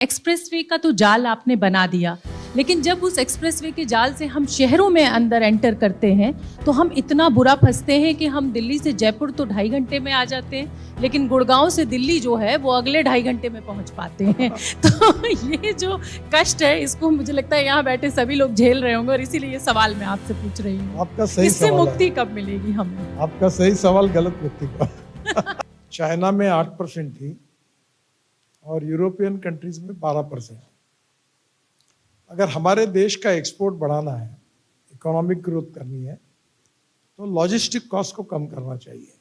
Expressway का तो जाल आपने बना दिया, लेकिन जब उस एक्सप्रेसवे के जाल से हम शहरों में अंदर एंटर करते हैं तो हम इतना बुरा फंसते हैं कि हम दिल्ली से जयपुर तो 2.5 घंटे में आ जाते हैं, लेकिन गुड़गांव से दिल्ली जो है वो अगले 2.5 घंटे में पहुंच पाते हैं। तो ये जो कष्ट है इसको मुझे लगता है यहाँ बैठे सभी लोग झेल रहे होंगे, और इसीलिए ये सवाल मैं आपसे पूछ रही हूँ, आपका सही इससे सवाल मुक्ति है। कब मिलेगी हमें? आपका सही सवाल गलत व्यक्ति का। चाइना में 8% थी और यूरोपियन कंट्रीज में 12%। अगर हमारे देश का एक्सपोर्ट बढ़ाना है, इकोनॉमिक ग्रोथ करनी है, तो लॉजिस्टिक कॉस्ट को कम करना चाहिए।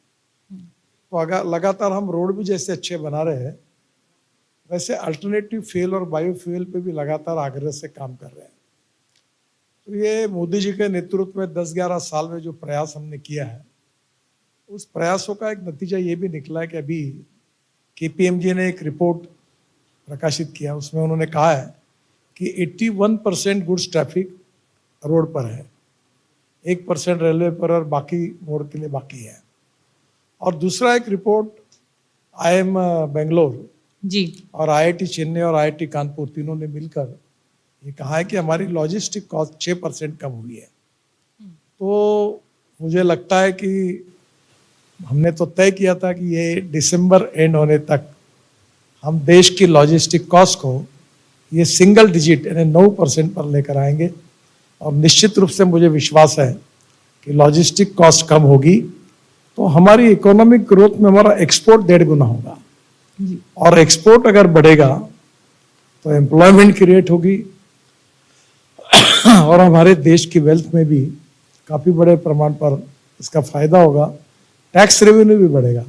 तो अगर लगातार हम रोड भी जैसे अच्छे बना रहे हैं, वैसे अल्टरनेटिव फ्यूल और बायोफ्यूल पे भी लगातार आग्रह से काम कर रहे हैं। तो ये मोदी जी के नेतृत्व में 10-11 साल में जो प्रयास हमने किया है, उस प्रयासों का एक नतीजा ये भी निकला है कि अभी KPMG ने एक रिपोर्ट प्रकाशित किया, उसमें उन्होंने कहा है कि 81% गुड्स ट्रैफिक रोड पर है, 1% रेलवे पर और बाकी मोड के लिए बाकी है। और दूसरा एक रिपोर्ट IIM बेंगलोर जी और IIT चेन्नई और IIT कानपुर तीनों ने मिलकर ये कहा है कि हमारी लॉजिस्टिक कॉस्ट 6% कम हुई है। तो मुझे लगता है कि हमने तो तय किया था कि ये दिसंबर एंड होने तक हम देश की लॉजिस्टिक कॉस्ट को ये सिंगल डिजिट यानी 9% पर लेकर आएंगे, और निश्चित रूप से मुझे विश्वास है कि लॉजिस्टिक कॉस्ट कम होगी तो हमारी इकोनॉमिक ग्रोथ में हमारा एक्सपोर्ट 1.5 गुना होगा, और एक्सपोर्ट अगर बढ़ेगा तो एम्प्लॉयमेंट क्रिएट होगी और हमारे देश की वेल्थ में भी काफी बड़े प्रमाण पर इसका फायदा होगा, टैक्स रेवेन्यू भी बढ़ेगा।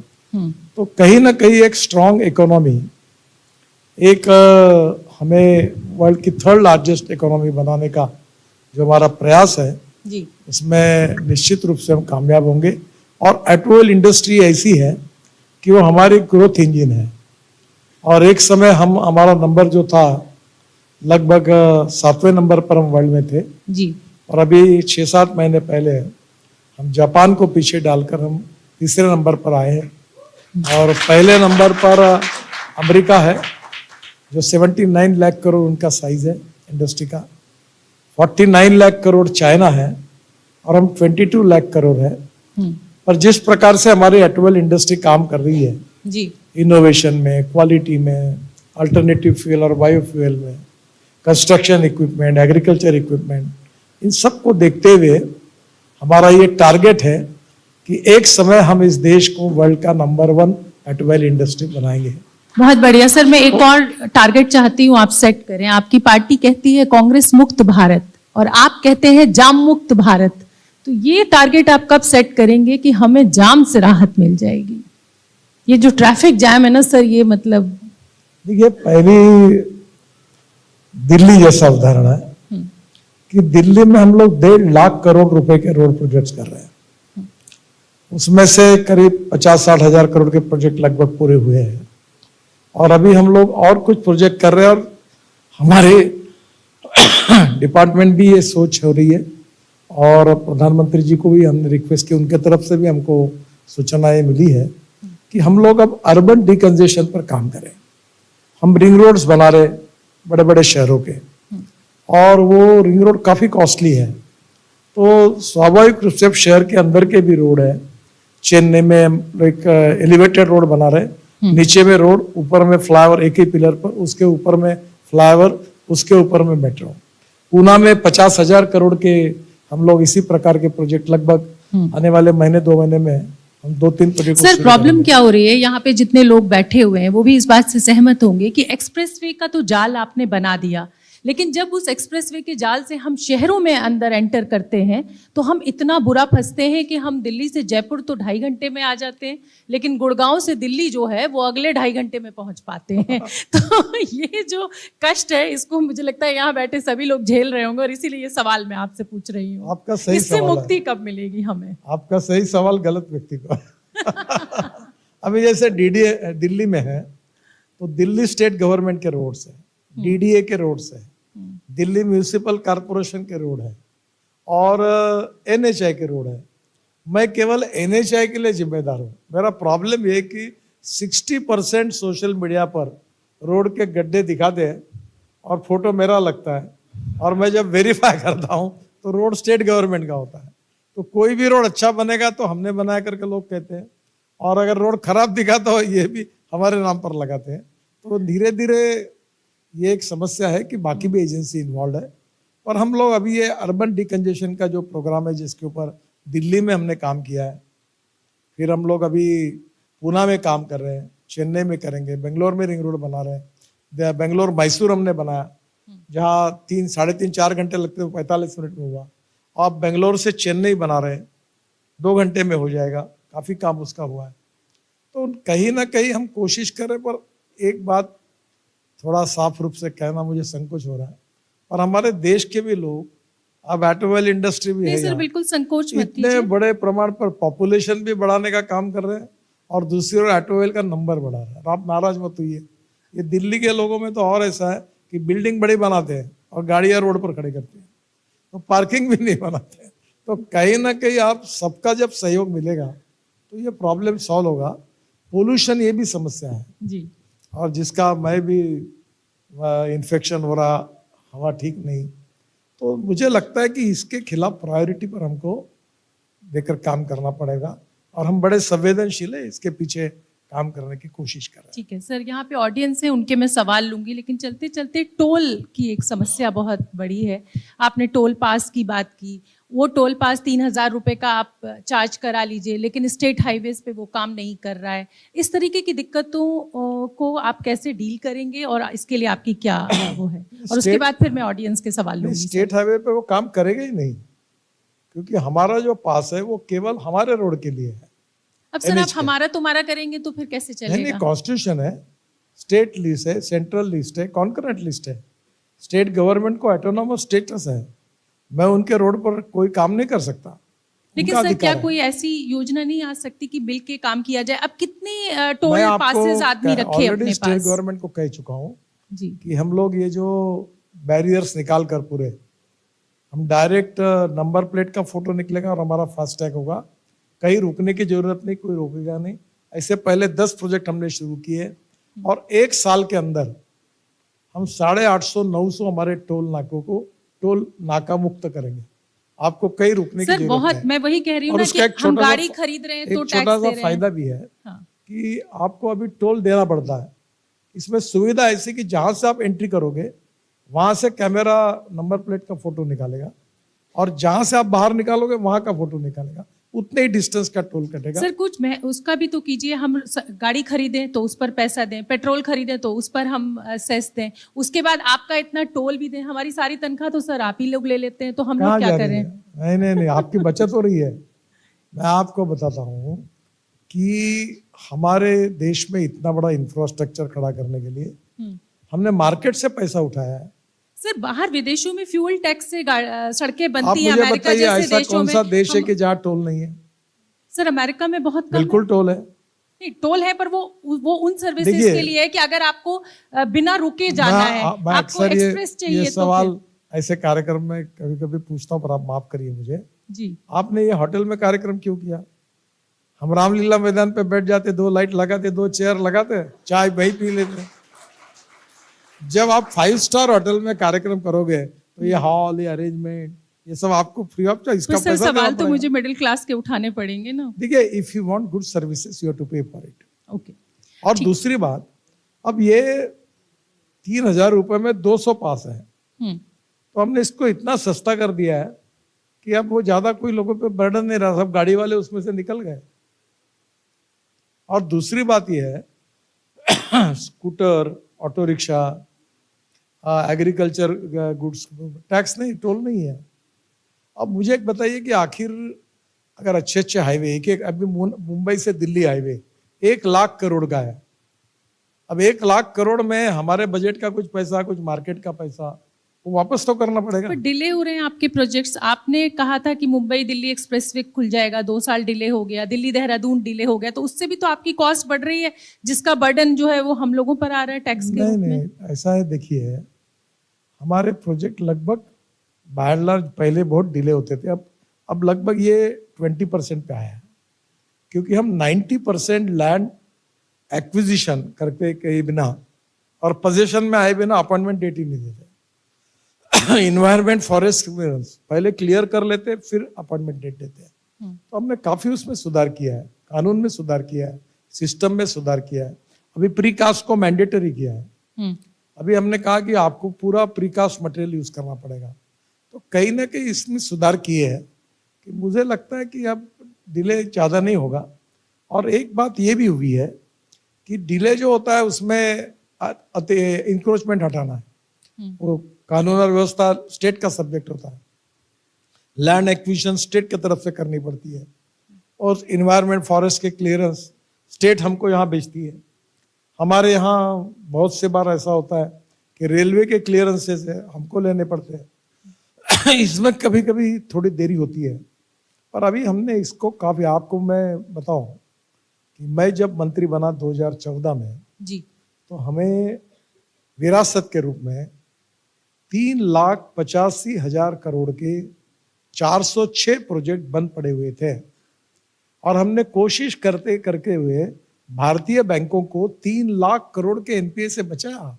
तो कहीं ना कहीं एक स्ट्रांग इकोनॉमी, एक हमें वर्ल्ड की 3rd लार्जेस्ट इकोनॉमी बनाने का जो हमारा प्रयास है जी इसमें निश्चित रूप से हम कामयाब होंगे। और ऑटोमोबाइल इंडस्ट्री ऐसी है कि वो हमारी ग्रोथ इंजन है, और एक समय हमारा नंबर जो था लगभग 7वें नंबर पर हम वर्ल्ड में थे, जी और अभी 6-7 महीने पहले हम जापान को पीछे डालकर हम 3रे नंबर पर आए हैं, और पहले नंबर पर अमेरिका है जो 79 लाख करोड़ उनका साइज है इंडस्ट्री का, 49 लाख करोड़ चाइना है, और हम 22 लाख करोड़ है। पर जिस प्रकार से हमारी ऑटोमोबाइल इंडस्ट्री काम कर रही है जी इनोवेशन में, क्वालिटी में, अल्टरनेटिव फ्यूल और बायोफ्यूल में, कंस्ट्रक्शन इक्विपमेंट, एग्रीकल्चर इक्विपमेंट, इन सब को देखते हुए हमारा ये टारगेट है कि एक समय हम इस देश को वर्ल्ड का नंबर 1 ऑटोमोबाइल इंडस्ट्री बनाएंगे। बहुत बढ़िया सर, मैं एक और टारगेट चाहती हूँ आप सेट करें। आपकी पार्टी कहती है कांग्रेस मुक्त भारत और आप कहते हैं जाम मुक्त भारत, तो ये टारगेट आप कब सेट करेंगे कि हमें जाम से राहत मिल जाएगी? ये जो ट्रैफिक जैम है ना सर, ये मतलब देखिए, पहली दिल्ली जैसा उदाहरण है कि दिल्ली में हम लोग 1.5 लाख करोड़ रुपए के रोड प्रोजेक्ट्स कर रहे हैं, उसमें से करीब 50-60 हजार करोड़ के प्रोजेक्ट लगभग पूरे हुए हैं, और अभी हम लोग और कुछ प्रोजेक्ट कर रहे हैं, और हमारे डिपार्टमेंट भी ये सोच हो रही है, और प्रधानमंत्री जी को भी हमने रिक्वेस्ट की, उनके तरफ से भी हमको सूचनाएं मिली है कि हम लोग अब अर्बन डिकंजेशन पर काम करें। हम रिंग रोड्स बना रहे बड़े बड़े शहरों के, और वो रिंग रोड काफी कॉस्टली है, तो स्वाभाविक रूप से अब शहर के अंदर के भी रोड है। चेन्नई में एक एलिवेटेड रोड बना रहे, नीचे में रोड, ऊपर में फ्लाईओवर, एक ही पिलर पर, उसके ऊपर में फ्लाईओवर, उसके ऊपर में मेट्रो। पूना में 50,000 करोड़ के हम लोग इसी प्रकार के प्रोजेक्ट लगभग आने वाले महीने 2 महीने में हम 2-3 प्रोजेक्ट। सर प्रॉब्लम क्या हो रही है यहाँ पे, जितने लोग बैठे हुए हैं वो भी इस बात से सहमत होंगे कि एक्सप्रेसवे का तो जाल आपने बना दिया, लेकिन जब उस एक्सप्रेसवे के जाल से हम शहरों में अंदर एंटर करते हैं तो हम इतना बुरा फंसते हैं कि हम दिल्ली से जयपुर तो 2.5 घंटे में आ जाते हैं, लेकिन गुड़गांव से दिल्ली जो है वो अगले 2.5 घंटे में पहुंच पाते हैं। तो ये जो कष्ट है इसको मुझे लगता है यहाँ बैठे सभी लोग झेल रहे होंगे, और इसीलिए ये सवाल मैं आपसे पूछ रही हूँ, आपका सही इससे सवाल मुक्ति है। कब मिलेगी हमें? आपका सही सवाल गलत व्यक्ति का। अभी जैसे दिल्ली में है तो दिल्ली स्टेट गवर्नमेंट के रोड्स है, DDA के रोड्स है, दिल्ली म्यूनिसिपल कॉरपोरेशन के रोड है, और NHI के रोड है। मैं केवल NHI के लिए जिम्मेदार हूँ। मेरा प्रॉब्लम ये है कि 60% सोशल मीडिया पर रोड के गड्ढे दिखाते हैं और फोटो मेरा लगता है, और मैं जब वेरीफाई करता हूँ तो रोड स्टेट गवर्नमेंट का होता है। तो कोई भी रोड अच्छा बनेगा तो हमने बनाया करके लोग कहते हैं, और अगर रोड खराब दिखा तो ये भी हमारे नाम पर लगाते हैं। तो धीरे धीरे ये एक समस्या है कि बाकी भी एजेंसी इन्वॉल्व है। और हम लोग अभी ये अर्बन डिकंजेशन का जो प्रोग्राम है, जिसके ऊपर दिल्ली में हमने काम किया है, फिर हम लोग अभी पूना में काम कर रहे हैं, चेन्नई में करेंगे, बेंगलोर में रिंग रोड बना रहे हैं, बेंगलोर मैसूर हमने बनाया, जहाँ 3-3.5-4 घंटे लगते थे 45 मिनट में हुआ। अब बेंगलोर से चेन्नई बना रहे हैं, 2 घंटे में हो जाएगा, काफ़ी काम उसका हुआ है। तो कहीं ना कहीं हम कोशिश करें, पर एक बात थोड़ा साफ रूप से कहना मुझे संकोच हो रहा है, और हमारे देश के भी लोग, अब ऑटोमोबाइल इंडस्ट्री भी है सर, यहाँ, बिल्कुल संकोच मत इतने कीजिए। बड़े प्रमाण पर पॉपुलेशन भी बढ़ाने का काम कर रहे हैं, और दूसरी ओर ऑटोमोबाइल का नंबर बढ़ा रहा है। आप नाराज मत होइए, ये दिल्ली के लोगों में तो और ऐसा है कि बिल्डिंग बड़ी बनाते हैं और गाड़ियां रोड पर खड़ी करते हैं, तो पार्किंग भी नहीं बनाते हैं। तो कहीं ना कहीं आप सबका जब सहयोग मिलेगा तो ये प्रॉब्लम सॉल्व होगा। पोल्यूशन ये भी समस्या है जी, और जिसका मैं भी इन्फेक्शन हो रहा, हवा ठीक नहीं, तो मुझे लगता है कि इसके खिलाफ प्रायोरिटी पर हमको देकर काम करना पड़ेगा, और हम बड़े संवेदनशील है, इसके पीछे काम करने की कोशिश कर रहे हैं। ठीक है सर। यहाँ पे ऑडियंस है, उनके मैं सवाल लूंगी, लेकिन चलते चलते टोल की एक समस्या बहुत बड़ी है। आपने टोल पास की बात की, वो टोल पास 3,000 रुपए का आप चार्ज करा लीजिए, लेकिन स्टेट हाईवेज पे वो काम नहीं कर रहा है। इस तरीके की दिक्कतों को आप कैसे डील करेंगे, और इसके लिए आपकी क्या वो है? और उसके बाद फिर मैं ऑडियंस के सवाल लूंगी। स्टेट हाईवे पे वो काम करेगा ही नहीं, क्योंकि हमारा जो पास है वो केवल हमारे रोड के लिए है। अब सर, आप हमारा तुम्हारा करेंगे तो फिर कैसे नहीं, चलेगा? कॉन्स्टिट्यूशन है, स्टेट लिस्ट है, सेंट्रल लिस्ट है, कॉन्करेंट लिस्ट है। स्टेट गवर्नमेंट को ऑटोनोमस स्टेटस है, मैं उनके रोड पर कोई काम नहीं कर सकता। लेकिन उनका सर, अधिकार क्या है। कोई ऐसी योजना नहीं आ सकती कि मिल के काम किया जाए? अब कितने टोल मैं पासेस आदमी रखे ऑलरेडी अपने स्टेट पास? गवर्नमेंट को कह चुका हूँ जी, कि हम लोग ये जो बैरियर्स निकाल कर पूरे, हम डायरेक्ट नंबर प्लेट का फोटो निकलेगा और हमारा फास्टैग होगा, कहीं रुकने की जरूरत नहीं, कोई रोकेगा नहीं। ऐसे पहले 10 प्रोजेक्ट हमने शुरू किए, और 1 साल के अंदर हम 850-900 हमारे टोल नाकों को टोल नाका मुक्त करेंगे। आपको कहीं रुकने की सर जरूरत बहुत, नहीं। मैं वही कह रही हूँ और ना उसका कि एक हम छोटा सा गाड़ी खरीद रहे हैं तो एक छोटा टैक्स सा दे रहे फायदा हैं। भी है हाँ, कि आपको अभी टोल देना पड़ता है। इसमें सुविधा ऐसी कि जहां से आप एंट्री करोगे वहां से कैमरा नंबर प्लेट का फोटो निकालेगा, और जहां से आप बाहर निकालोगे वहां का फोटो निकालेगा, उतने ही डिस्टेंस का टोल कटेगा। सर कुछ मैं उसका भी तो कीजिए। हम गाड़ी खरीदें तो उस पर पैसा दें, पेट्रोल खरीदें तो उस पर हम सेस दें, उसके बाद आपका इतना टोल भी दें। हमारी सारी तनख्वाह तो सर आप ही लोग ले लेते हैं, तो हम लोग कहाँ क्या जा रही करें? है? नहीं, आपकी बचत हो रही है। मैं आपको बताता हूँ कि हमारे देश में इतना बड़ा इंफ्रास्ट्रक्चर खड़ा करने के लिए हमने मार्केट से पैसा उठाया है। सर बाहर विदेशों में फ्यूल टैक्स से सड़कें आप बनती हैं, मुझे अमेरिका बताइए जैसे ऐसा देशों कौन में। सा देश है कि जहाँ टोल नहीं है? सर अमेरिका में बहुत कम बिल्कुल टोल है। नहीं, टोल है, पर वो उन सर्विसेज देखिए, के लिए है कि अगर आपको बिना रुके जाना है, मैं आपको अक्सर एक्सप्रेस चाहिए ये तो सवाल ऐसे कार्यक्रम में कभी कभी पूछता हूँ, पर आप माफ करिए मुझे। जी, आपने ये होटल में कार्यक्रम क्यों किया? हम रामलीला मैदान पे बैठ जाते, 2 लाइट लगाते, 2 चेयर लगाते, चाय वही पी लेते। जब आप 5 स्टार होटल में कार्यक्रम करोगे तो ये हॉल, ये अरेंजमेंट, ये सब आपको फ्री ऑफ चार्ज, इसका तो सर पैसा देना सवाल तो पड़ेगा। मुझे मिडिल क्लास के उठाने पड़ेंगे ना। देखिए, if you want good services you have to pay for it. Okay, और दूसरी बात, अब ये 3,000 रुपए में 200 पास है, तो हमने इसको इतना सस्ता कर दिया है कि अब वो ज्यादा कोई लोगों पे बर्डन नहीं रहा, सब गाड़ी वाले उसमें से निकल गए। और दूसरी बात यह है scooter, auto rickshaw, agriculture goods tax नहीं, टोल नहीं है। अब मुझे एक बताइए कि आखिर अगर अच्छे अच्छे हाईवे, एक अभी मुंबई से दिल्ली हाईवे 1 लाख करोड़ का है। अब 1 लाख करोड़ में हमारे बजट का कुछ पैसा, कुछ मार्केट का पैसा, वो वापस तो करना पड़ेगा। पर डिले हो रहे हैं आपके प्रोजेक्ट्स। आपने कहा था कि मुंबई दिल्ली एक्सप्रेसवे खुल जाएगा, 2 साल डिले हो गया, दिल्ली देहरादून डिले हो गया, तो उससे भी तो आपकी कॉस्ट बढ़ रही है, जिसका बर्डन जो है वो हम लोगों पर आ रहा है टैक्स के रूप में। नहीं, ऐसा है, देखिए हमारे प्रोजेक्ट लगभग बाय एंड लार्ज पहले बहुत डिले होते थे, अब लगभग ये 20% पे आया है, क्योंकि हम 90% लैंड एक्विजिशन करके के बिना और पोजीशन में आए बिना अपॉइंटमेंट डेट ही नहीं देते। इन्वायरमेंट फॉरेस्ट क्लियरेंस पहले क्लियर कर लेते, फिर अपॉइंटमेंट डेट देते हैं। तो हमने काफी उसमें सुधार किया है, कानून में सुधार किया है, सिस्टम में सुधार किया है। अभी प्रीकास्ट को मैंडेटरी किया है। अभी हमने कहा कि आपको पूरा प्रीकास्ट मटेरियल यूज करना पड़ेगा। तो कहीं ना कहीं इसमें सुधार किए हैं कि मुझे लगता है कि अब डिले ज्यादा नहीं होगा। और एक बात ये भी हुई है कि डिले जो होता है उसमें इंक्रोचमेंट हटाना है। वो कानून और व्यवस्था स्टेट का सब्जेक्ट होता है। लैंड एक्विजिशन स्टेट की तरफ से करनी पड़ती है और इन्वायरमेंट फॉरेस्ट के क्लियरेंस स्टेट हमको यहाँ बेचती है। हमारे यहाँ बहुत से बार ऐसा होता है कि रेलवे के क्लियरेंसेस हमको लेने पड़ते हैं। इसमें कभी कभी थोड़ी देरी होती है, पर अभी हमने इसको काफी, आपको मैं बताऊं कि मैं जब मंत्री बना 2014 में जी, तो हमें विरासत के रूप में 3,85,000 करोड़ के 406 प्रोजेक्ट बंद पड़े हुए थे और हमने कोशिश करते करके हुए भारतीय बैंकों को 3 लाख करोड़ के एनपीए से बचाया।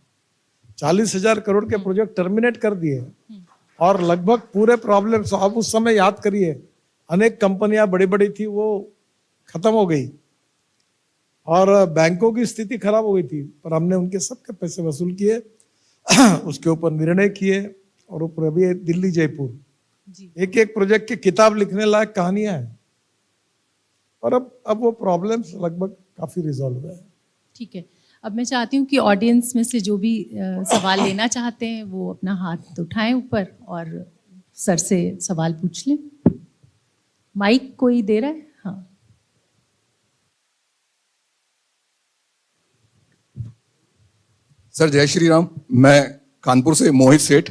40,000 करोड़ के प्रोजेक्ट टर्मिनेट कर दिए और लगभग पूरे प्रॉब्लम, आप उस समय याद करिए, अनेक कंपनियां बड़ी बड़ी थी वो खत्म हो गई और बैंकों की स्थिति खराब हो गई थी, पर हमने उनके सबके पैसे वसूल किए, उसके ऊपर निर्णय किए और ऊपर अभी दिल्ली जयपुर एक एक प्रोजेक्ट की किताब लिखने लायक कहानियां हैं। और अब वो प्रॉब्लम्स लगभग काफी रिजॉल्व हुए हैं। ठीक है। अब मैं चाहती हूँ कि ऑडियंस में से जो भी सवाल लेना चाहते हैं वो अपना हाथ उठाएं ऊपर और सर से सवाल पूछ लें। माइक कोई दे रहा है? हाँ, सर जय श्री राम। मैं कानपुर से मोहित सेठ।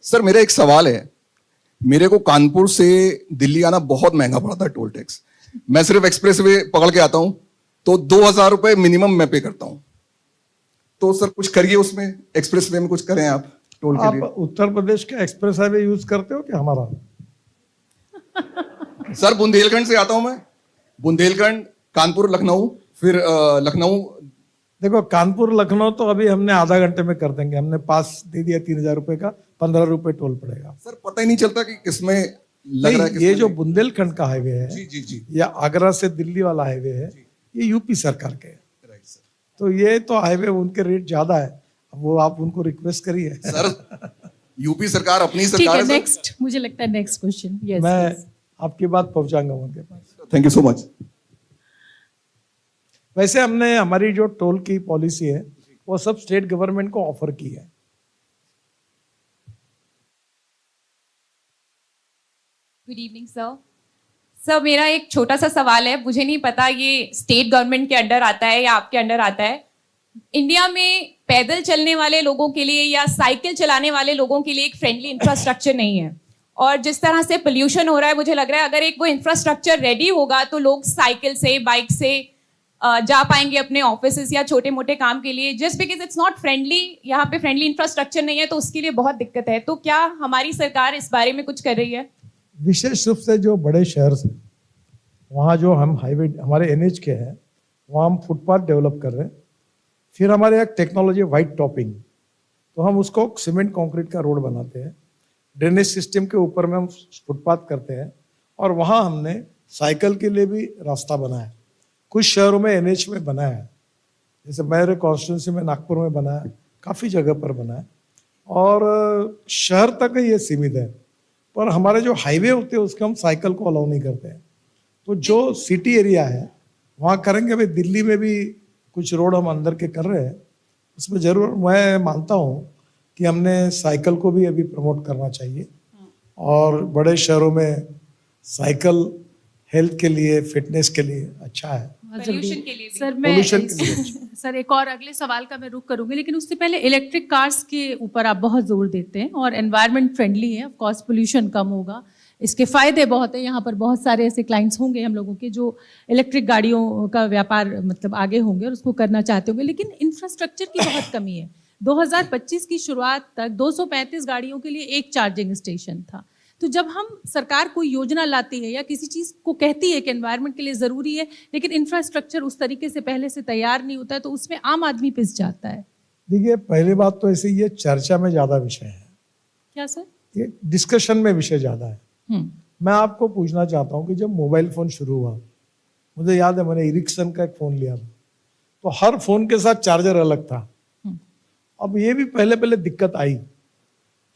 सर मेरा एक सवाल है, मेरे को कानपुर से दिल्ली आना बहुत महंगा पड़ता है टोल टैक्स। मैं सिर्फ एक्सप्रेस वे पकड़ के आता हूं तो 2,000 रुपए मिनिमम मैं पे करता हूं। तो सर कुछ करिए उसमें, एक्सप्रेस वे में कुछ करें आप टोल के लिए। आप उत्तर प्रदेश का एक्सप्रेस हाईवे यूज करते हो क्या हमारा? सर बुंदेलखंड से आता हूं मैं, बुंदेलखंड, कानपुर, लखनऊ, फिर लखनऊ। देखो कानपुर लखनऊ तो अभी हमने आधा घंटे में कर देंगे। हमने पास दे दिया 3,000 रुपए का, 15 रुपए टोल पड़ेगा। सर पता ही नहीं चलता कि किसमें लग रहा है। ये जो बुंदेलखंड का हाईवे है जी जी जी, या आगरा से दिल्ली वाला हाईवे है, ये यूपी सरकार के है। Right sir. तो ये तो हाईवे उनके रेट ज्यादा है, वो आप उनको रिक्वेस्ट करिए। सर यूपी सरकार अपनी ठीक सरकार है। है सर। नेक्स्ट, मुझे लगता है नेक्स्ट क्वेश्चन। यस, मैं आपकी बात पहुंचाऊंगा उनके पास। Thank you so much. वैसे हमने हमारी जो टोल की पॉलिसी है वो सब स्टेट गवर्नमेंट को ऑफर की है। Good evening sir. सर मेरा एक छोटा सा सवाल है, मुझे नहीं पता ये स्टेट गवर्नमेंट के अंडर आता है या आपके अंडर आता है। इंडिया में पैदल चलने वाले लोगों के लिए या साइकिल चलाने वाले लोगों के लिए एक फ्रेंडली इंफ्रास्ट्रक्चर नहीं है, और जिस तरह से पोल्यूशन हो रहा है, मुझे लग रहा है अगर एक वो इंफ्रास्ट्रक्चर रेडी होगा तो लोग साइकिल से, बाइक से जा पाएंगे अपने ऑफिस या छोटे मोटे काम के लिए। Just because it's not friendly, यहाँ पे फ्रेंडली इंफ्रास्ट्रक्चर नहीं है तो उसके लिए बहुत दिक्कत है। तो क्या हमारी सरकार इस बारे में कुछ कर रही है? विशेष रूप से जो बड़े शहर हैं वहाँ जो हम हाईवे हमारे एनएच के हैं वहाँ हम फुटपाथ डेवलप कर रहे हैं। फिर हमारे यहाँ टेक्नोलॉजी वाइट टॉपिंग, तो हम उसको सीमेंट कंक्रीट का रोड बनाते हैं। ड्रेनेज सिस्टम के ऊपर में हम फुटपाथ करते हैं और वहाँ हमने साइकिल के लिए भी रास्ता बनाया है। कुछ शहरों में एनएच में बनाया है, जैसे मेरे कॉन्स्टिट्यूंसी में नागपुर में बना है, काफ़ी जगह पर बना है और शहर तक ये सीमित है। पर हमारे जो हाईवे होते हैं उसके हम साइकिल को अलाउ नहीं करते हैं। तो जो सिटी एरिया है वहाँ करेंगे। अभी दिल्ली में भी कुछ रोड हम अंदर के कर रहे हैं, उसमें जरूर मैं मानता हूँ कि हमने साइकिल को भी अभी प्रमोट करना चाहिए। और बड़े शहरों में साइकिल हेल्थ के लिए, फिटनेस के लिए अच्छा है। पोल्यूशन के लिए भी। सर मैं पोल्यूशन के लिए अच्छा। सर एक और अगले सवाल का मैं रुख करूंगी, लेकिन उससे पहले इलेक्ट्रिक कार्स के ऊपर आप बहुत जोर देते हैं और एनवायरनमेंट फ्रेंडली है, ऑफ कोर्स पोल्यूशन कम होगा, इसके फायदे बहुत है। यहाँ पर बहुत सारे ऐसे क्लाइंट्स होंगे हम लोगों के जो इलेक्ट्रिक गाड़ियों का व्यापार मतलब आगे होंगे और उसको करना चाहते होंगे, लेकिन इंफ्रास्ट्रक्चर की बहुत कमी है। 2025 की शुरुआत तक 235 गाड़ियों के लिए एक चार्जिंग स्टेशन था। तो जब हम सरकार कोई योजना लाती है या किसी चीज़ को कहती है कि एनवायरनमेंट के लिए ज़रूरी है, लेकिन इंफ्रास्ट्रक्चर उस तरीके से पहले से तैयार नहीं होता है, तो उसमें आम आदमी पिस जाता है। देखिए पहली बात तो ऐसे ये चर्चा में ज्यादा विषय है, क्या सर? ये डिस्कशन में विषय ज्यादा है। मैं आपको पूछना चाहता हूँ कि जब मोबाइल फोन शुरू हुआ, मुझे याद है मैंने एरिक्सन का एक फोन लिया था, तो हर फोन के साथ चार्जर अलग था। अब ये भी पहले पहले दिक्कत आई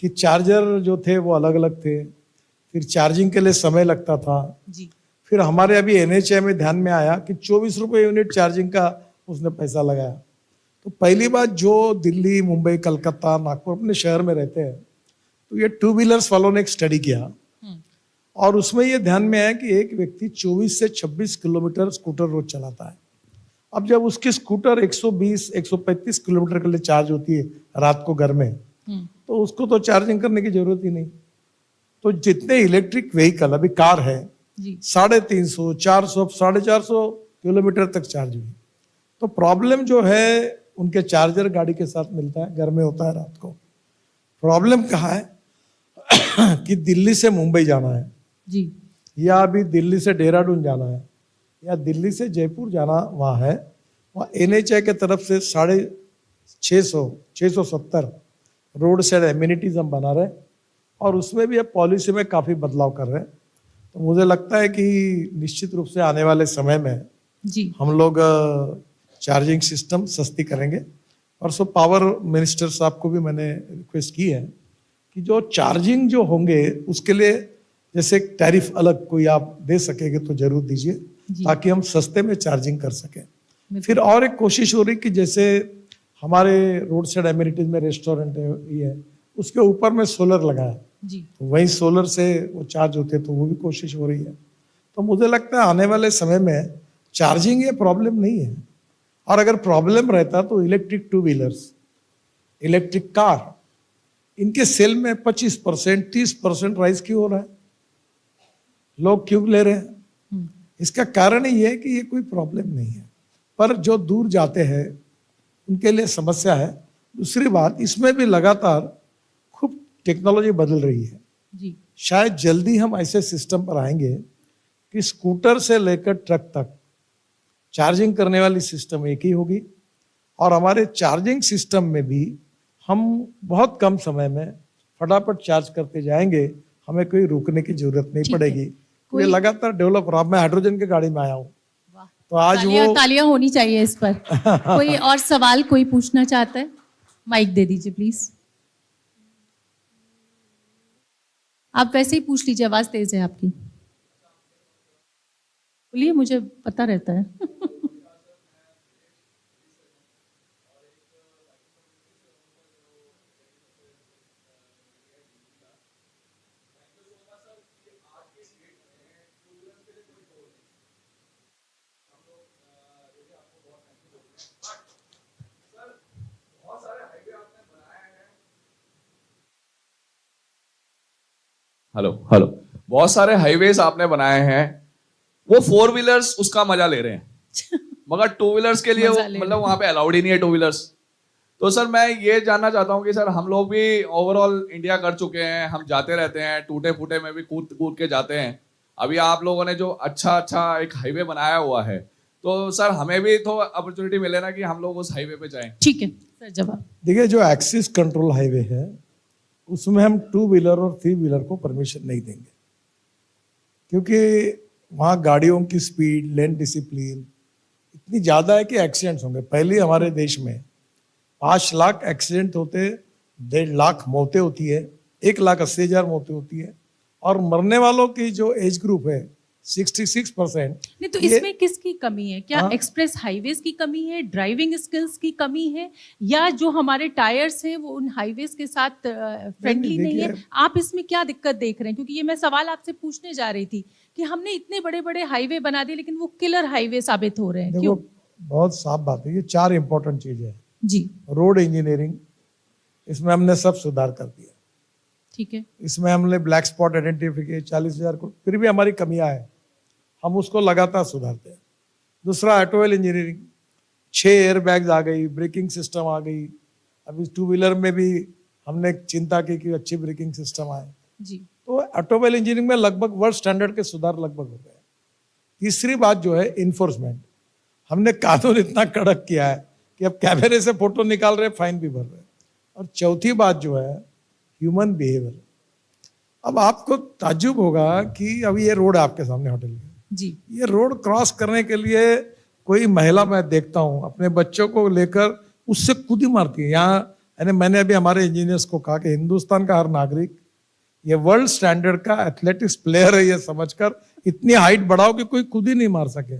कि चार्जर जो थे वो अलग अलग थे, फिर चार्जिंग के लिए समय लगता था। जी। फिर हमारे अभी NHAI में ध्यान में आया कि 24 रुपये यूनिट चार्जिंग का उसने पैसा लगाया। तो पहली बात, जो दिल्ली, मुंबई, कलकत्ता, नागपुर अपने शहर में रहते हैं, तो ये टू व्हीलर्स वालों ने एक स्टडी किया और उसमें ये ध्यान में आया कि एक व्यक्ति 24 से 26 किलोमीटर स्कूटर रोज चलाता है। अब जब उसकी स्कूटर 120-135 किलोमीटर के लिए चार्ज होती है रात को घर में, तो उसको तो चार्जिंग करने की जरूरत ही नहीं। तो जितने इलेक्ट्रिक व्हीकल अभी कार है, जी। 350, 400, 450 किलोमीटर तक चार्ज हुई। तो प्रॉब्लम जो है उनके चार्जर गाड़ी के साथ मिलता है, घर में होता है रात को। प्रॉब्लम कहाँ है कि दिल्ली से मुंबई जाना है जी। या अभी दिल्ली से देहरादून जाना है या दिल्ली से जयपुर जाना वहाँ है, वहाँ NHAI के तरफ से 670 रोड साइड एमिनिटीज हम बना रहे हैं और उसमें भी अब पॉलिसी में काफ़ी बदलाव कर रहे हैं। तो मुझे लगता है कि निश्चित रूप से आने वाले समय में जी। हम लोग चार्जिंग सिस्टम सस्ती करेंगे। और सो पावर मिनिस्टर साहब को भी मैंने रिक्वेस्ट की है कि जो चार्जिंग जो होंगे उसके लिए जैसे टैरिफ अलग कोई आप दे सकेंगे तो जरूर दीजिए, ताकि हम सस्ते में चार्जिंग कर सकें। फिर और एक कोशिश हो रही कि जैसे हमारे रोड साइड एमिनिटीज में रेस्टोरेंट है, ये है, उसके ऊपर में सोलर लगाया जी। तो वहीं सोलर से वो चार्ज होते, तो वो भी कोशिश हो रही है। तो मुझे लगता है आने वाले समय में चार्जिंग ये प्रॉब्लम नहीं है, और अगर प्रॉब्लम रहता तो electric two wheelers, electric car, इनके सेल में 25%, 30% राइज क्यों हो रहा है, लोग क्यों ले रहे हैं? इसका कारण ये है कि ये कोई प्रॉब्लम नहीं है, पर जो दूर जाते हैं उनके लिए समस्या है। दूसरी बात, इसमें भी लगातार खूब टेक्नोलॉजी बदल रही है जी। शायद जल्दी हम ऐसे सिस्टम पर आएंगे कि स्कूटर से लेकर ट्रक तक चार्जिंग करने वाली सिस्टम एक ही होगी, और हमारे चार्जिंग सिस्टम में भी हम बहुत कम समय में फटाफट चार्ज करते जाएंगे, हमें कोई रुकने की जरूरत नहीं पड़ेगी। ये लगातार डेवलप रहा। मैं हाइड्रोजन की गाड़ी में आया हूँ, तो आज वो तालियां होनी चाहिए इस पर। कोई और सवाल कोई पूछना चाहता है? माइक दे दीजिए प्लीज। आप वैसे ही पूछ लीजिए, आवाज तेज है आपकी। बोलिए, मुझे पता रहता है। हेलो हेलो, बहुत सारे हाईवेज आपने बनाए हैं, वो 4 व्हीलर्स उसका मजा ले रहे हैं, मगर 2 व्हीलर्स के लिए मतलब वहां पे अलाउड ही नहीं है 2 व्हीलर्स। तो सर मैं ये जानना चाहता हूँ कि सर हम लोग भी ओवरऑल इंडिया कर चुके हैं, हम जाते रहते हैं, टूटे फूटे में भी कूद कूद के जाते हैं। अभी आप लोगों ने जो अच्छा एक हाईवे बनाया हुआ है, तो सर हमें भी तो अपॉर्चुनिटी मिले ना कि हम लोग उस हाईवे पे जाएं। ठीक है सर, जवाब देखिए, जो एक्सिस कंट्रोल हाईवे है उसमें हम 2 व्हीलर और 3 व्हीलर को परमिशन नहीं देंगे, क्योंकि वहाँ गाड़ियों की स्पीड, लेन डिसिप्लिन इतनी ज़्यादा है कि एक्सीडेंट्स होंगे। पहले हमारे देश में 5 लाख एक्सीडेंट होते, 1.5 लाख मौतें होती है, 1,80,000 मौतें होती है, और मरने वालों की जो एज ग्रुप है 66%। नहीं, तो इसमें किसकी कमी है? क्या एक्सप्रेस हाईवेज की कमी है, ड्राइविंग स्किल्स की कमी है, या जो हमारे टायर्स हैं वो उन हाईवेज के साथ फ्रेंडली नहीं है? आप इसमें क्या दिक्कत देख रहे हैं? क्योंकि ये मैं सवाल आपसे पूछने जा रही थी कि हमने इतने बड़े बड़े हाईवे बना दिए, लेकिन वो किलर हाईवे साबित हो रहे हैं। देखो, बहुत साफ बात है, ये 4 इंपॉर्टेंट चीजें हैं जी। रोड इंजीनियरिंग, इसमें हमने सब सुधार कर दिया। ठीक है। इसमें हमने ब्लैक स्पॉट आइडेंटिफिकेशन 40,000 को, फिर भी हमारी कमियां है, हम उसको लगातार सुधारते हैं। दूसरा, ऑटोमोबाइल इंजीनियरिंग, 6 एयर बैग्स आ गई, ब्रेकिंग सिस्टम आ गई। अभी 2 व्हीलर में भी हमने चिंता की कि अच्छी ब्रेकिंग सिस्टम आए जी। तो ऑटोमोबाइल इंजीनियरिंग में लगभग वर्ल्ड स्टैंडर्ड के सुधार लगभग हो गए। तीसरी बात जो है इन्फोर्समेंट, हमने कानून इतना कड़क किया है कि अब कैमरे से फोटो निकाल रहे, फाइन भी भर रहे। और चौथी बात जो है ह्यूमन बिहेवियर। अब आपको ताज्जुब होगा कि अब ये रोड है आपके सामने होटल के, जी ये रोड क्रॉस करने के लिए कोई महिला मैं देखता हूँ अपने बच्चों को लेकर उससे कूदी मारती है। यहाँ यानी मैंने अभी हमारे इंजीनियर्स को कहा कि हिंदुस्तान का हर नागरिक ये वर्ल्ड स्टैंडर्ड का एथलेटिक्स प्लेयर है, ये समझकर इतनी हाइट बढ़ाओ कि कोई कूद ही नहीं मार सके।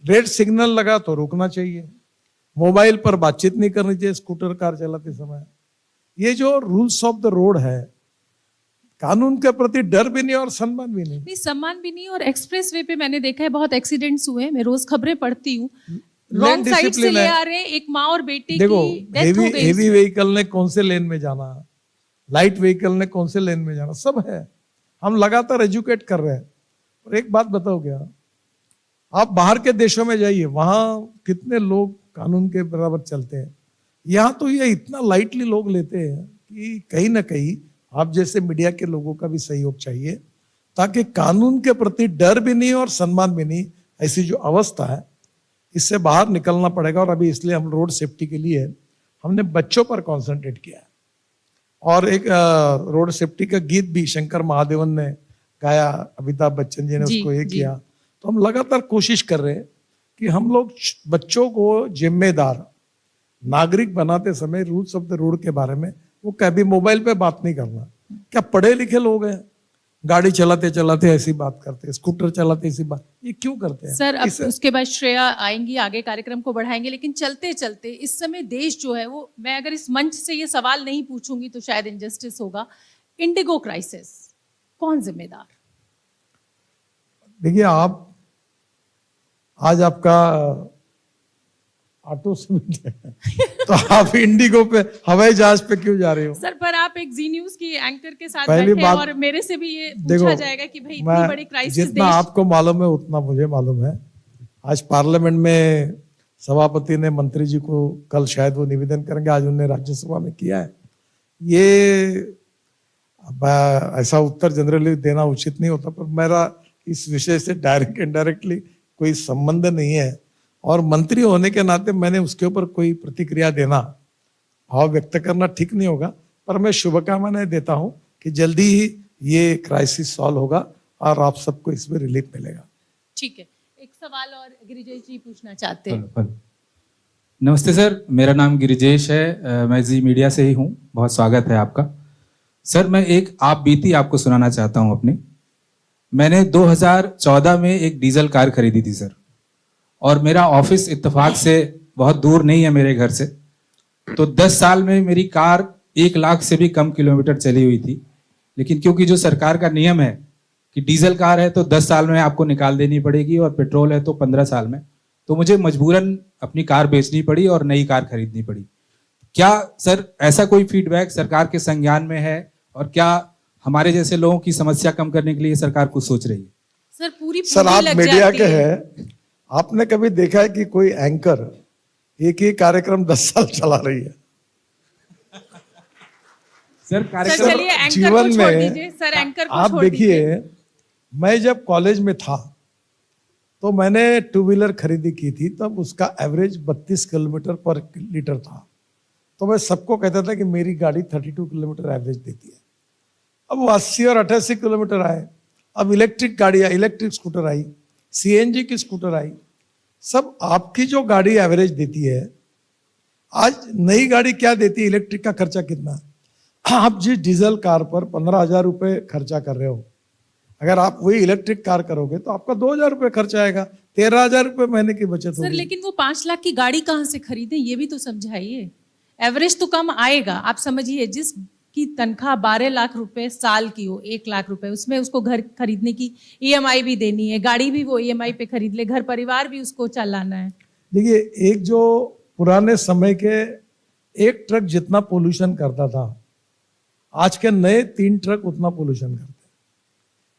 रेड सिग्नल लगा तो रुकना चाहिए, मोबाइल पर बातचीत नहीं करनी चाहिए स्कूटर कार चलाते समय। ये जो रूल्स ऑफ द रोड है, कानून के प्रति डर भी नहीं और सम्मान भी नहीं। नहीं, सम्मान भी नहीं। और एक्सप्रेस वे पे मैंने देखा है बहुत एक्सीडेंट्स हुए हैं, मैं रोज खबरें पढ़ती हूँ। रॉन्ग साइड से ले आ रहे हैं, एक माँ और बेटे देखो की डेथ हो गई। हेवी व्हीकल ने कौन से लेन में जाना, लाइट व्हीकल ने कौन से लेन में जाना, सब है। हम लगातार एजुकेट कर रहे हैं। और एक बात बताओ, क्या आप बाहर के देशों में जाइए, वहां कितने लोग कानून के बराबर चलते हैं। यहाँ तो ये इतना लाइटली लोग लेते हैं कि कहीं ना कहीं आप जैसे मीडिया के लोगों का भी सहयोग चाहिए, ताकि कानून के प्रति डर भी नहीं और सम्मान भी नहीं, ऐसी जो अवस्था है इससे बाहर निकलना पड़ेगा। और अभी इसलिए हम रोड सेफ्टी के लिए हमने बच्चों पर कॉन्सेंट्रेट किया है। और एक रोड सेफ्टी का गीत भी शंकर महादेवन ने गाया, अमिताभ बच्चन जी ने उसको ये किया। तो हम लगातार कोशिश कर रहे हैं कि हम लोग बच्चों को जिम्मेदार नागरिक बनाते समय रूल्स ऑफ द रोड के बारे में, वो कभी मोबाइल पे बात नहीं करना। क्या पढ़े लिखे लोग हैं, गाड़ी चलाते चलाते ऐसी बात करते हैं, स्कूटर चलाते ऐसी बात, ये क्यों करते हैं? सर अब उसके बाद श्रेया आएंगी, आगे कार्यक्रम को बढ़ाएंगे। लेकिन चलते चलते इस समय देश जो है वो, मैं अगर इस मंच से ये सवाल नहीं पूछूंगी तो शायद इनजस्टिस होगा। इंडिगो क्राइसिस, कौन जिम्मेदार? देखिए, आप आज आपका ऑटो से तो आप इंडिगो पे, हवाई जहाज पे क्यों जा रहे हो? सर पर आप एक जी न्यूज की एंकर के साथ पहली बैठे बात, और मेरे से भी ये देखो, पूछा जाएगा कि भाई इतनी बड़ी क्राइसिस जितना आपको मालूम है उतना मुझे मालूम है। आज पार्लियामेंट में सभापति ने मंत्री जी को, कल शायद वो निवेदन करेंगे, आज उन्होंने राज्यसभा में किया है। ये ऐसा उत्तर जनरली देना उचित नहीं होता, पर मेरा इस विषय से डायरेक्ट इनडायरेक्टली कोई संबंध नहीं है। और मंत्री होने के नाते मैंने उसके ऊपर कोई प्रतिक्रिया देना, भाव व्यक्त करना ठीक नहीं होगा। पर मैं शुभकामनाएं देता हूं कि जल्दी ही ये क्राइसिस सॉल्व होगा और आप सबको इसमें रिलीफ मिलेगा। ठीक है, एक सवाल और गिरिजेश जी पूछना चाहते हैं। नमस्ते सर, मेरा नाम गिरिजेश है, मैं जी मीडिया से ही हूँ। बहुत स्वागत है आपका। सर मैं एक आप बीती आपको सुनाना चाहता हूँ अपनी। मैंने 2014 में एक डीजल कार खरीदी थी सर, और मेरा ऑफिस इत्तेफाक से बहुत दूर नहीं है मेरे घर से। तो 10 साल में मेरी कार 1 लाख से भी कम किलोमीटर चली हुई थी। लेकिन क्योंकि जो सरकार का नियम है कि डीजल कार है तो 10 साल में आपको निकाल देनी पड़ेगी, और पेट्रोल है तो 15 साल में, तो मुझे मजबूरन अपनी कार बेचनी पड़ी और नई कार खरीदनी पड़ी। क्या सर ऐसा कोई फीडबैक सरकार के संज्ञान में है, और क्या हमारे जैसे लोगों की समस्या कम करने के लिए सरकार कुछ सोच रही है? सर पूरी सर आप मीडिया के हैं, आपने कभी देखा है कि कोई एंकर एक ही कार्यक्रम 10 साल चला रही है? सर सर चलिए एंकर जीवन को छोड़ में दीजिए, सर एंकर को आप छोड़ दीजिए। देखिए, मैं जब कॉलेज में था तो मैंने 2 व्हीलर खरीदी की थी, तब उसका एवरेज 32 किलोमीटर पर लीटर था। तो मैं सबको कहता था कि मेरी गाड़ी 32 किलोमीटर एवरेज देती है। अब वो 80 और 88 किलोमीटर आए। अब इलेक्ट्रिक गाड़ी आई, इलेक्ट्रिक स्कूटर आई, सीएनजी की स्कूटर आई। सब आपकी जो गाड़ी एवरेज देती है, आज नई गाड़ी क्या देती है, इलेक्ट्रिक का खर्चा कितना? आप जिस डीजल कार पर 15,000 रुपए खर्चा कर रहे हो, अगर आप वही इलेक्ट्रिक कार करोगे तो आपका 2,000 रुपए खर्चा आएगा, 13,000 रुपए महीने की बचत सर होगी। लेकिन वो 5 लाख की गाड़ी कहाँ से खरीदें, ये भी तो समझाइए। एवरेज तो कम आएगा। आप समझिए जिस की तनख्वाह 12 लाख रुपए साल की हो, 1 लाख रुपए, उसमें उसको घर खरीदने की ईएमआई भी देनी है, गाड़ी भी वो ईएमआई पे खरीद ले, घर परिवार भी उसको चलाना है। देखिए, एक जो पुराने समय के एक ट्रक जितना पोल्यूशन करता था, आज के नए 3 ट्रक उतना पोल्यूशन करते हैं।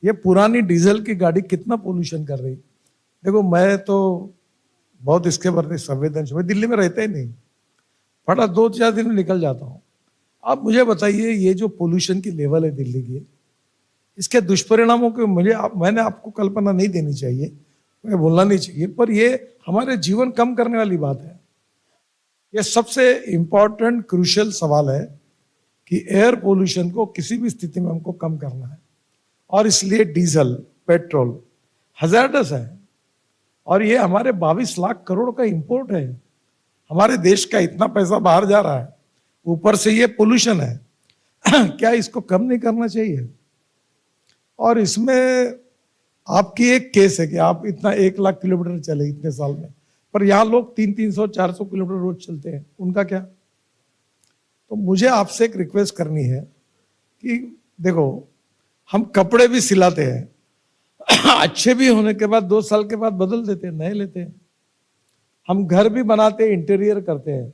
ये पुरानी डीजल की गाड़ी कितना पोल्यूशन कर रही। देखो, मैं तो बहुत इसके प्रति संवेदनशील, मैं दिल्ली में रहता ही नहीं, फटा 2-4 दिन में निकल जाता हूँ। आप मुझे बताइए, ये जो पोल्यूशन की लेवल है दिल्ली की, इसके दुष्परिणामों के मैंने आपको कल्पना नहीं देनी चाहिए, मैं बोलना नहीं चाहिए, पर ये हमारे जीवन कम करने वाली बात है। ये सबसे इम्पोर्टेंट क्रूशियल सवाल है कि एयर पोल्यूशन को किसी भी स्थिति में हमको कम करना है, और इसलिए डीजल पेट्रोल हजार्डस है, और ये हमारे 22 लाख करोड़ का इंपोर्ट है। हमारे देश का इतना पैसा बाहर जा रहा है, ऊपर से ये पोल्यूशन है। क्या इसको कम नहीं करना चाहिए? और इसमें आपकी एक केस है कि आप इतना 1 लाख किलोमीटर चले इतने साल में, पर यहाँ लोग 300-400 किलोमीटर रोज चलते हैं, उनका क्या? तो मुझे आपसे एक रिक्वेस्ट करनी है कि देखो, हम कपड़े भी सिलाते हैं, अच्छे भी होने के बाद 2 साल के बाद बदल देते हैं, नए लेते हैं। हम घर भी बनाते हैं, इंटीरियर करते हैं,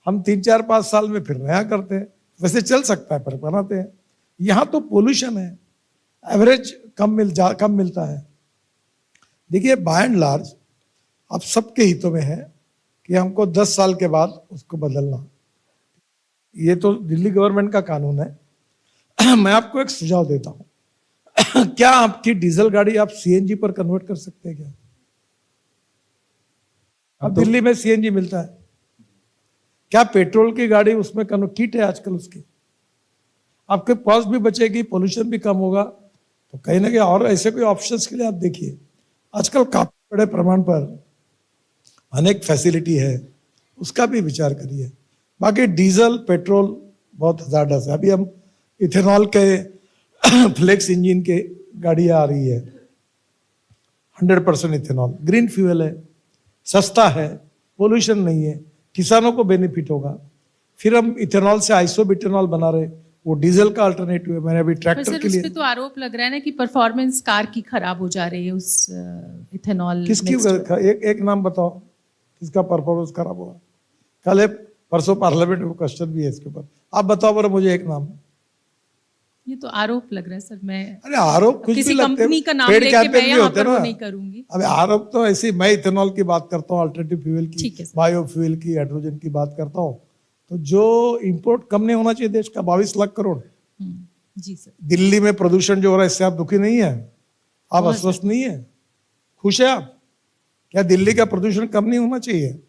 हम 3-4-5 साल में फिर नया करते हैं। वैसे चल सकता है पर बनाते हैं। यहाँ तो पोल्यूशन है, एवरेज कम मिलता है। देखिए, बाय एंड लार्ज आप सबके हितों में है कि हमको 10 साल के बाद उसको बदलना। ये तो दिल्ली गवर्नमेंट का कानून है। मैं आपको एक सुझाव देता हूं। क्या आपकी डीजल गाड़ी आप सीएनजी पर कन्वर्ट कर सकते हैं क्या? अब तो दिल्ली में सीएनजी मिलता है। क्या पेट्रोल की गाड़ी उसमें किट है आजकल उसकी? आपके कॉस्ट भी बचेगी, पोल्यूशन भी कम होगा। तो कहीं ना कहीं और ऐसे कोई ऑप्शंस के लिए आप देखिए। आजकल काफी बड़े प्रमाण पर अनेक फैसिलिटी है, उसका भी विचार करिए। बाकी डीजल पेट्रोल बहुत हजार्डस है। अभी हम इथेनॉल के फ्लेक्स इंजन के गाड़ियां आ रही है, 100% इथेनॉल, ग्रीन फ्यूल है, सस्ता है, पोल्यूशन नहीं है, किसानों को बेनिफिट होगा। फिर हम इथेनॉल से आइसोब्यूटेनॉल बना रहे, वो डीजल का अल्टरनेटिव है। मैंने अभी पर ट्रैक्टर सर के उस लिए पे तो आरोप लग रहा है ना कि परफॉर्मेंस कार की खराब हो जा रही है उस इथेनॉल किसकी एक नाम बताओ किसका परफॉर्मेंस खराब हुआ? कल परसों पार्लियामेंट में क्वेश्चन भी है इसके ऊपर। आप बताओ बड़ा मुझे एक नाम। ये तो आरोप लग रहा है सर। मैं अरे आरोप कुछ किसी भी लगते कंपनी का नाम पेड लेके कैंपेन मैं भी यहाँ होते पर ना। वो नहीं करूंगी। अबे आरोप तो ऐसे मैं इथेनॉल की बात करता हूँ, अल्टरनेटिव फ्यूल ठीक की, है सर। बायोफ्यूल की, हाइड्रोजन की बात करता हूँ। तो जो इंपोर्ट कम नहीं होना चाहिए देश का, 22 लाख करोड़। जी सर। दिल्ली में प्रदूषण जो हो रहा है, इससे आप दुखी नहीं है? आप अस्वस्थ नहीं है? खुश है आप? क्या दिल्ली का प्रदूषण कम नहीं होना चाहिए?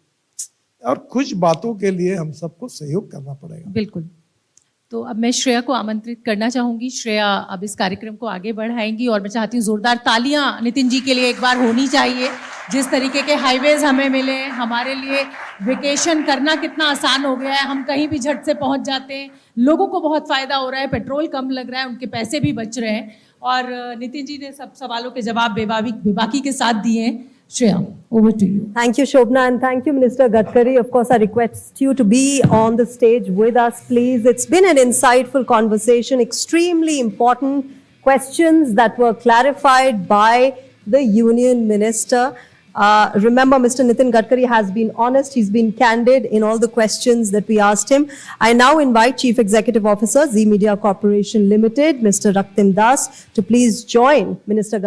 और कुछ बातों के लिए हम सबको सहयोग करना पड़ेगा। बिल्कुल। तो अब मैं श्रेया को आमंत्रित करना चाहूंगी। श्रेया अब इस कार्यक्रम को आगे बढ़ाएंगी और मैं चाहती हूँ जोरदार तालियां नितिन जी के लिए एक बार होनी चाहिए। जिस तरीके के हाईवेज हमें मिले, हमारे लिए वेकेशन करना कितना आसान हो गया है, हम कहीं भी झट से पहुंच जाते हैं, लोगों को बहुत फायदा हो रहा है, पेट्रोल कम लग रहा है, उनके पैसे भी बच रहे हैं। और नितिन जी ने सब सवालों के जवाब बेबाकी के साथ दिए हैं। Shreya, over to you. Thank you, Shobna, and thank you, Minister Gadkari. Of course, I request you to be on the stage with us, please. It's been an insightful conversation, extremely important questions that were clarified by the Union Minister. Remember, Mr. Nitin Gadkari has been honest. He's been candid in all the questions that we asked him. I now invite Chief Executive Officer, Zee Media Corporation Limited, Mr. Raktim Das, to please join Minister Gadkari